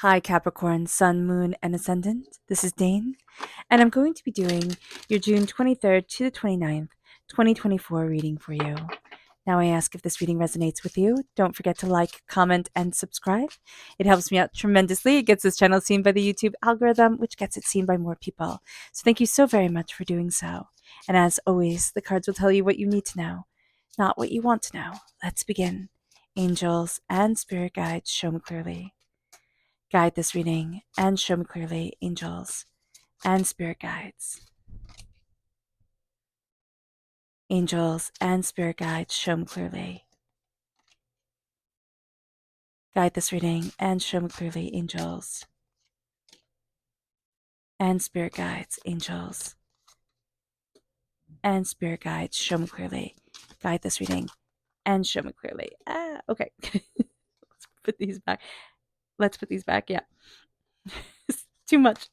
Hi, Capricorn, Sun, Moon, and Ascendant. This is Dane, and I'm going to be doing your June 23rd to the 29th, 2024 reading for you. Now, I ask if this reading resonates with you. Don't forget to like, comment, and subscribe. It helps me out tremendously. It gets this channel seen by the YouTube algorithm, which gets it seen by more people. So, thank you so very much for doing so. And as always, the cards will tell you what you need to know, not what you want to know. Let's begin. Angels and spirit guides, show me clearly. Guide this reading and show me clearly, angels and spirit guides. Angels and spirit guides, show me clearly. Guide this reading and show me clearly, angels and spirit guides, angels and spirit guides, show me clearly. Guide this reading and show me clearly. Okay. Let's put these back. Yeah. Too much.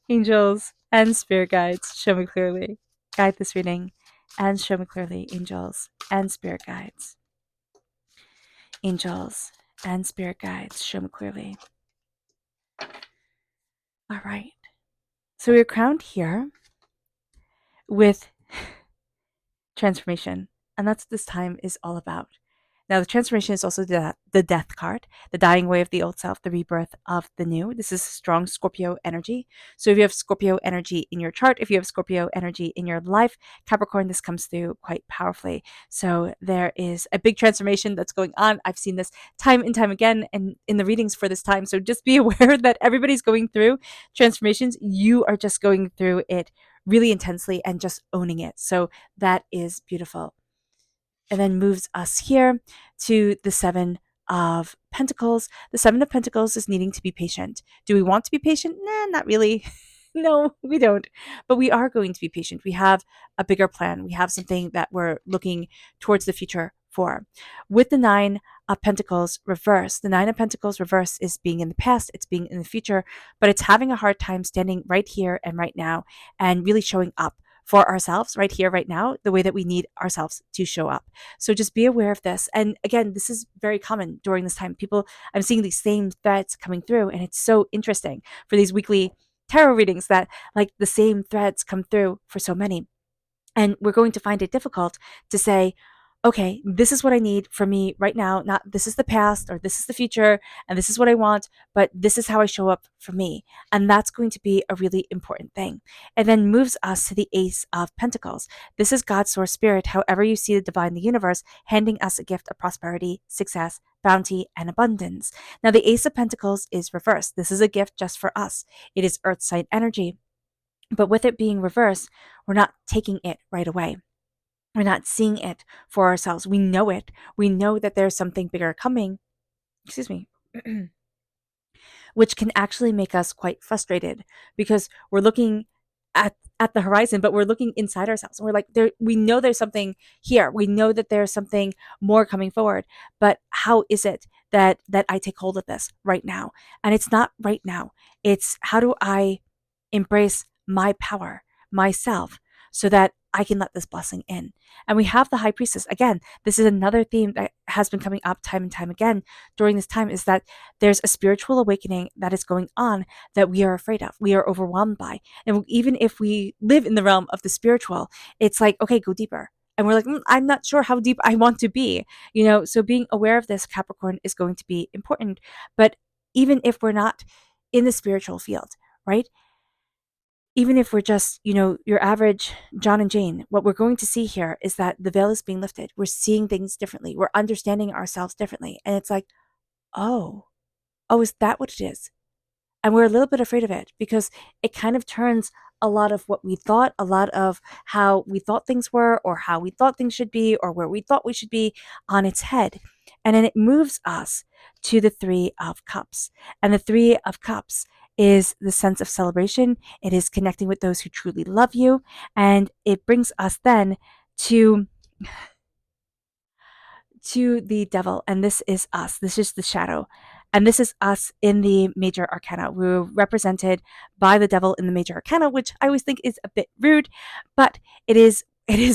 Angels and spirit guides, show me clearly. Guide this reading and show me clearly, angels and spirit guides. Angels and spirit guides, show me clearly. All right. So we're crowned here with transformation, and that's what this time is all about. Now, the transformation is also the death card, the dying away of the old self, the rebirth of the new. This is strong Scorpio energy. So if you have Scorpio energy in your chart, if you have Scorpio energy in your life, Capricorn, this comes through quite powerfully. So there is a big transformation that's going on. I've seen this time and time again and in the readings for this time. So just be aware that everybody's going through transformations. You are just going through it really intensely and just owning it. So that is beautiful. And then moves us here to the Seven of Pentacles. The Seven of Pentacles is needing to be patient. Do we want to be patient? Nah, not really. No, we don't. But we are going to be patient. We have a bigger plan. We have something that we're looking towards the future for. With the Nine of Pentacles reverse, the Nine of Pentacles reverse is being in the past, it's being in the future, but it's having a hard time standing right here and right now and really showing up for ourselves right here, right now, the way that we need ourselves to show up. So just be aware of this. And again, this is very common during this time. I'm seeing these same threads coming through, and it's so interesting for these weekly tarot readings that like the same threads come through for so many. And we're going to find it difficult to say, okay, this is what I need for me right now. Not this is the past or this is the future and this is what I want, but this is how I show up for me. And that's going to be a really important thing. And then moves us to the Ace of Pentacles. This is God's source spirit, however you see the divine, the universe, handing us a gift of prosperity, success, bounty, and abundance. Now, the Ace of Pentacles is reversed. This is a gift just for us. It is earth sign energy. But with it being reversed, we're not taking it right away. We're not seeing it for ourselves. We know it. We know that there's something bigger coming. Excuse me. Which can actually make us quite frustrated because we're looking at the horizon, but we're looking inside ourselves. And we're like, we know there's something here. We know that there's something more coming forward. But how is it that I take hold of this right now? And it's not right now. It's how do I embrace my power, myself, so that I can let this blessing in. And we have the High Priestess. Again, this is another theme that has been coming up time and time again during this time, is that there's a spiritual awakening that is going on that we are afraid of, we are overwhelmed by. And even if we live in the realm of the spiritual, it's like, okay, go deeper. And we're like, I'm not sure how deep I want to be, so being aware of this, Capricorn, is going to be important. But even if we're not in the spiritual field, right? Even if we're just, your average John and Jane, what we're going to see here is that the veil is being lifted. We're seeing things differently. We're understanding ourselves differently. And it's like, oh, is that what it is? And we're a little bit afraid of it because it kind of turns a lot of what we thought, a lot of how we thought things were or how we thought things should be or where we thought we should be on its head. And then it moves us to the Three of Cups. And the Three of Cups is the sense of celebration. It is connecting with those who truly love you. And it brings us then to the devil. And this is us. This is the shadow. And this is us in the major arcana. We're represented by the devil in the major arcana, which I always think is a bit rude, but it is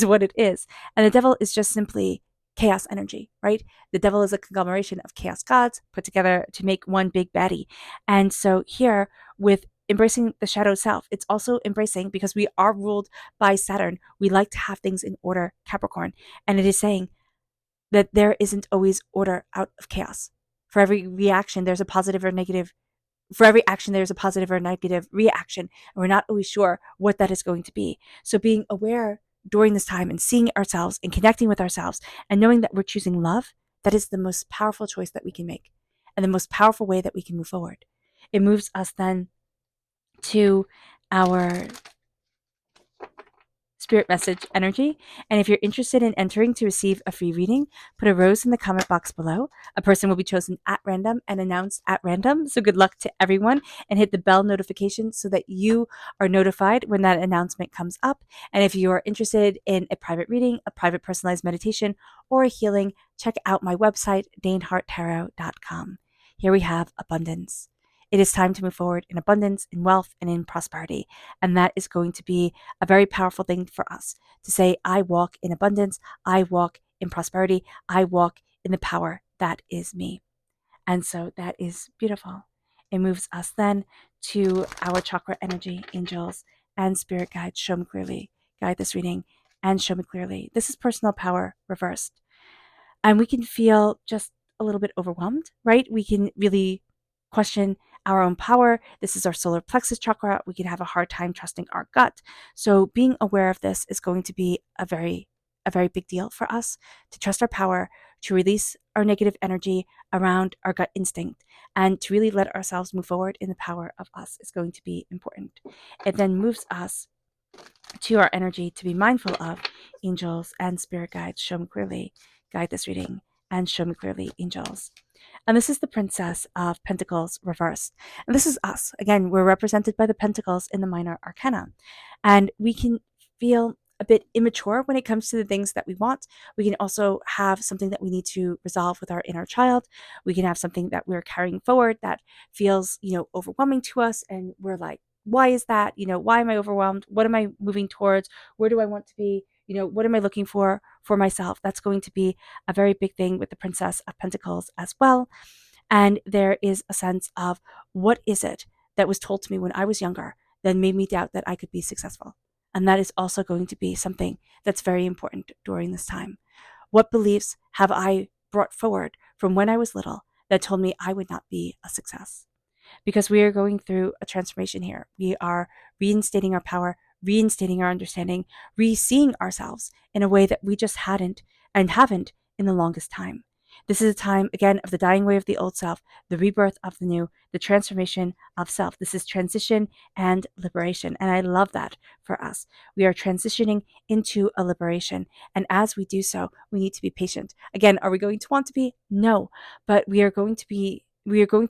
what it is. And the devil is just simply chaos energy, right? The devil is a conglomeration of chaos gods put together to make one big baddie. And so here, with embracing the shadow self, it's also embracing, because we are ruled by Saturn, we like to have things in order, Capricorn. And it is saying that there isn't always order out of chaos. For every reaction, there's a positive or negative. For every action, there's a positive or negative reaction, and we're not always sure what that is going to be. So being aware during this time and seeing ourselves and connecting with ourselves and knowing that we're choosing love, that is the most powerful choice that we can make and the most powerful way that we can move forward. It moves us then to our spirit message energy. And if you're interested in entering to receive a free reading, put a rose in the comment box below. A person will be chosen at random and announced at random. So good luck to everyone, and hit the bell notification so that you are notified when that announcement comes up. And if you are interested in a private reading, a private personalized meditation, or a healing, check out my website, daneharttarot.com. Here we have abundance. It is time to move forward in abundance, in wealth, and in prosperity. And that is going to be a very powerful thing for us to say, I walk in abundance, I walk in prosperity, I walk in the power that is me. And so that is beautiful. It moves us then to our chakra energy, angels and spirit guides. Show me clearly, guide this reading, and show me clearly. This is personal power reversed. And we can feel just a little bit overwhelmed, right? We can really question our own power. This is our solar plexus chakra. We can have a hard time trusting our gut. So being aware of this is going to be a very big deal for us, to trust our power, to release our negative energy around our gut instinct, and to really let ourselves move forward in the power of us is going to be important. It then moves us to our energy to be mindful of angels and spirit guides. Show me clearly, guide this reading, and show me clearly, angels. And this is the Princess of Pentacles reversed. And this is us. Again, we're represented by the Pentacles in the minor arcana. And we can feel a bit immature when it comes to the things that we want. We can also have something that we need to resolve with our inner child. We can have something that we're carrying forward that feels, overwhelming to us. And we're like, why is that? Why am I overwhelmed? What am I moving towards? Where do I want to be? What am I looking for myself? That's going to be a very big thing with the Princess of Pentacles as well. And there is a sense of, what is it that was told to me when I was younger that made me doubt that I could be successful? And that is also going to be something that's very important during this time. What beliefs have I brought forward from when I was little that told me I would not be a success? Because we are going through a transformation here. We are reinstating our power, reinstating our understanding, re-seeing ourselves in a way that we just hadn't and haven't in the longest time. This is a time, again, of the dying away of the old self, the rebirth of the new, the transformation of self. This is transition and liberation. And I love that for us. We are transitioning into a liberation. And as we do so, we need to be patient. Again, are we going to want to be? No. But we are going to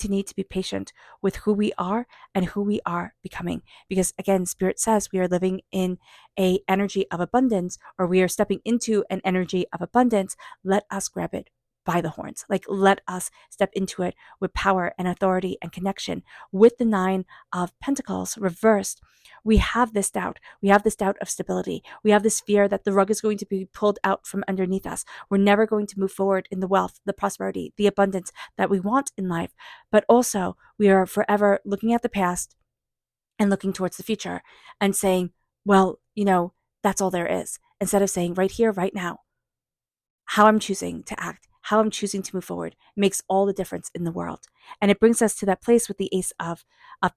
need to be patient with who we are and who we are becoming. Because again, Spirit says we are living in an energy of abundance, or we are stepping into an energy of abundance. Let us grab it by the horns. Let us step into it with power and authority and connection. With the Nine of Pentacles reversed, we have this doubt. We have this doubt of stability. We have this fear that the rug is going to be pulled out from underneath us. We're never going to move forward in the wealth, the prosperity, the abundance that we want in life. But also, we are forever looking at the past and looking towards the future and saying, well, that's all there is. Instead of saying right here, right now, how I'm choosing to act, how I'm choosing to move forward makes all the difference in the world. And it brings us to that place with the Ace of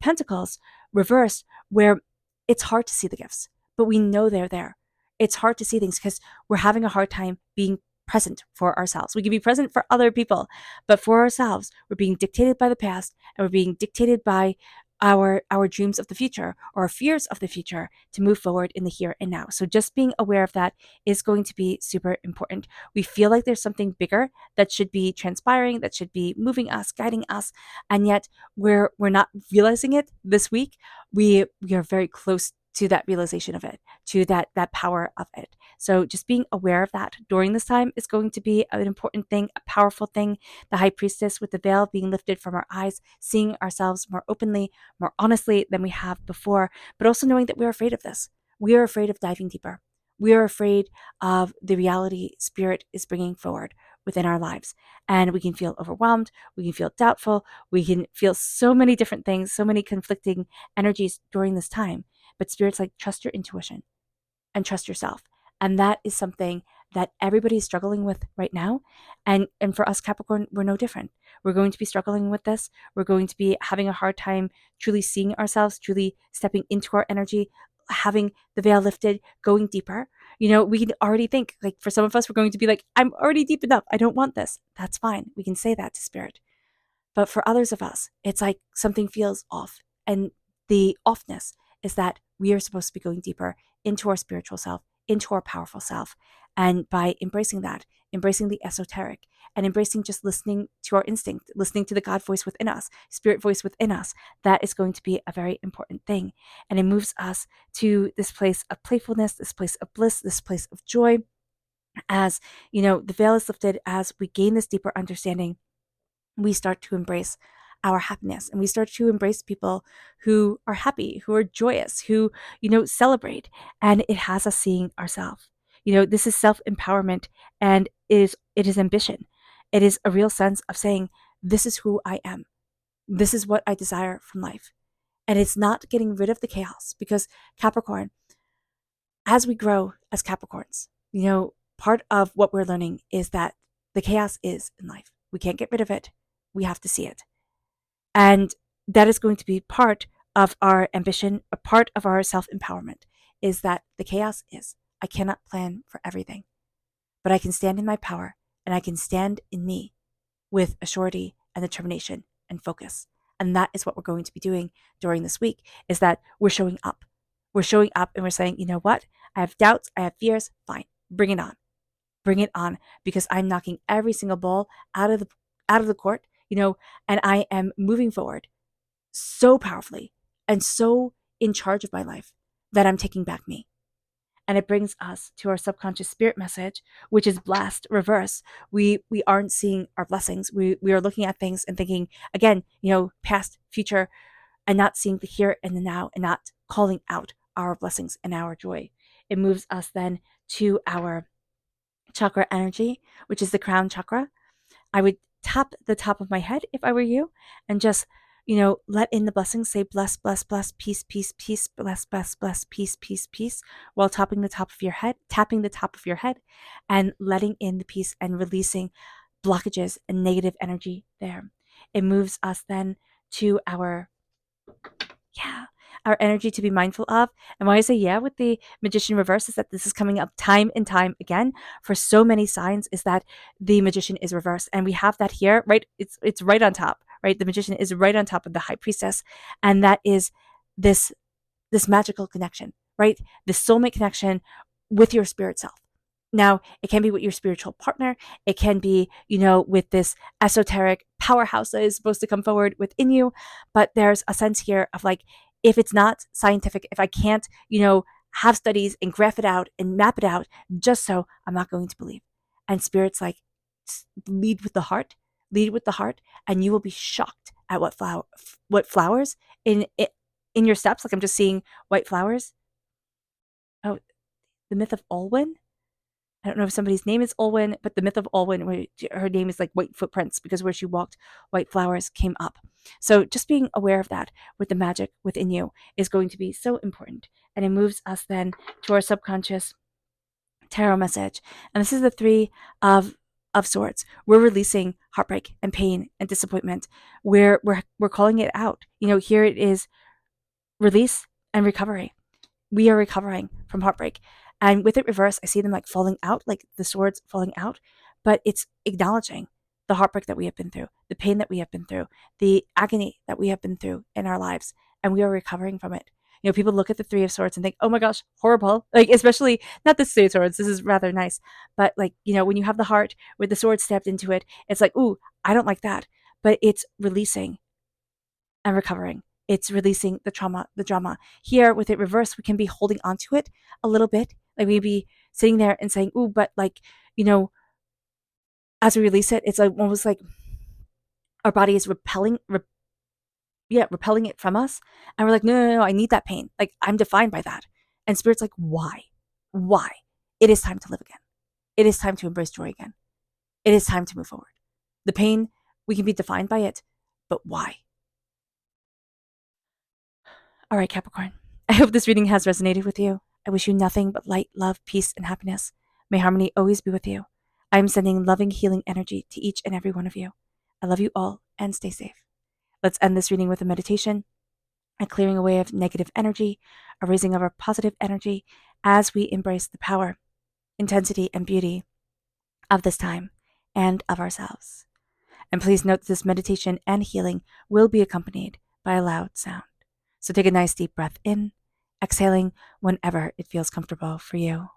Pentacles reversed, where it's hard to see the gifts, but we know they're there. It's hard to see things because we're having a hard time being present for ourselves. We can be present for other people, but for ourselves, we're being dictated by the past, and we're being dictated by our dreams of the future or our fears of the future to move forward in the here and now. So just being aware of that is going to be super important. We feel like there's something bigger that should be transpiring, that should be moving us, guiding us, and yet we're not realizing it this week. We are very close to that realization of it, to that power of it. So just being aware of that during this time is going to be an important thing, a powerful thing. The High Priestess with the veil being lifted from our eyes, seeing ourselves more openly, more honestly than we have before, but also knowing that we're afraid of this. We are afraid of diving deeper. We are afraid of the reality Spirit is bringing forward within our lives. And we can feel overwhelmed. We can feel doubtful. We can feel so many different things, so many conflicting energies during this time. But Spirit's like, trust your intuition and trust yourself. And that is something that everybody's struggling with right now. And for us, Capricorn, we're no different. We're going to be struggling with this. We're going to be having a hard time truly seeing ourselves, truly stepping into our energy, having the veil lifted, going deeper. We can already think, like, for some of us, we're going to be like, I'm already deep enough. I don't want this. That's fine. We can say that to Spirit. But for others of us, it's like something feels off. And the offness is that we are supposed to be going deeper into our spiritual self, into our powerful self. And by embracing that, embracing the esoteric, and embracing just listening to our instinct, listening to the God voice within us, Spirit voice within us, that is going to be a very important thing. And it moves us to this place of playfulness, this place of bliss, this place of joy. As the veil is lifted, as we gain this deeper understanding, we start to embrace our happiness, and we start to embrace people who are happy, who are joyous, who celebrate. And it has us seeing ourselves. This is self-empowerment, and it is ambition. It is a real sense of saying, this is who I am, this is what I desire from life. And it's not getting rid of the chaos, because Capricorn, as we grow as Capricorns, part of what we're learning is that the chaos is in life. We can't get rid of it. We have to see it. And that is going to be part of our ambition, a part of our self-empowerment, is that the chaos is, I cannot plan for everything, but I can stand in my power, and I can stand in me with a surety and determination and focus. And that is what we're going to be doing during this week, is that we're showing up. We're showing up and we're saying, you know what? I have doubts, I have fears, fine, bring it on. Bring it on, because I'm knocking every single ball out of the court, and I am moving forward so powerfully and so in charge of my life that I'm taking back me. And it brings us to our subconscious spirit message, which is blast reverse. We aren't seeing our blessings. We are looking at things and thinking, again, past, future, and not seeing the here and the now, and not calling out our blessings and our joy. It moves us then to our chakra energy, which is the crown chakra. I would tap the top of my head if I were you, and just, let in the blessings. Say bless, bless, bless, peace, peace, peace, bless, bless, bless, peace, peace, peace, while tapping the top of your head, and letting in the peace and releasing blockages and negative energy there. It moves us then to our energy to be mindful of. And why I say with the magician reverse is that this is coming up time and time again for so many signs, is that the magician is reversed. And we have that here, right? It's right on top, right? The magician is right on top of the high priestess. And that is this magical connection, right? The soulmate connection with your spirit self. Now, it can be with your spiritual partner. It can be, with this esoteric powerhouse that is supposed to come forward within you. But there's a sense here of like, if it's not scientific, if I can't, have studies and graph it out and map it out, just so, I'm not going to believe. And Spirit's like, lead with the heart, and you will be shocked at what flowers in your steps. Like, I'm just seeing white flowers. Oh, the myth of Olwen. I don't know if somebody's name is Olwen, but the myth of Olwen, her name is like white footprints, because where she walked, white flowers came up. So just being aware of that with the magic within you is going to be so important. And it moves us then to our subconscious tarot message. And this is the Three of Swords. We're releasing heartbreak and pain and disappointment. We're calling it out. Here it is: release and recovery. We are recovering from heartbreak. And with it reversed, I see them like falling out, like the swords falling out. But it's acknowledging the heartbreak that we have been through, the pain that we have been through, the agony that we have been through in our lives. And we are recovering from it. People look at the Three of Swords and think, oh my gosh, horrible. Like, especially not the Three of Swords. This is rather nice. But like, when you have the heart with the sword stabbed into it, it's like, ooh, I don't like that. But it's releasing and recovering. It's releasing the trauma, the drama. Here, with it reversed, we can be holding on to it a little bit. Like, we'd be sitting there and saying, ooh, but like, as we release it, it's like almost like our body is repelling it from us. And we're like, no, I need that pain. Like, I'm defined by that. And Spirit's like, why? It is time to live again. It is time to embrace joy again. It is time to move forward. The pain, we can be defined by it, but why? All right, Capricorn. I hope this reading has resonated with you. I wish you nothing but light, love, peace, and happiness. May harmony always be with you. I am sending loving, healing energy to each and every one of you. I love you all and stay safe. Let's end this reading with a meditation, a clearing away of negative energy, a raising of our positive energy as we embrace the power, intensity, and beauty of this time and of ourselves. And please note that this meditation and healing will be accompanied by a loud sound. So take a nice deep breath in, exhaling whenever it feels comfortable for you.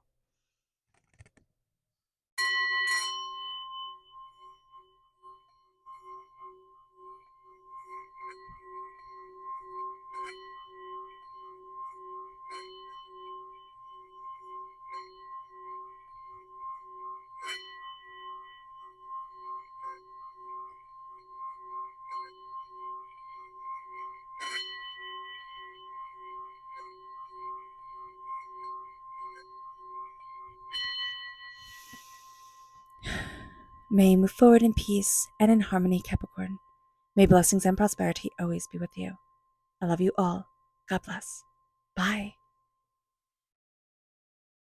May you move forward in peace and in harmony, Capricorn. May blessings and prosperity always be with you. I love you all. God bless. Bye.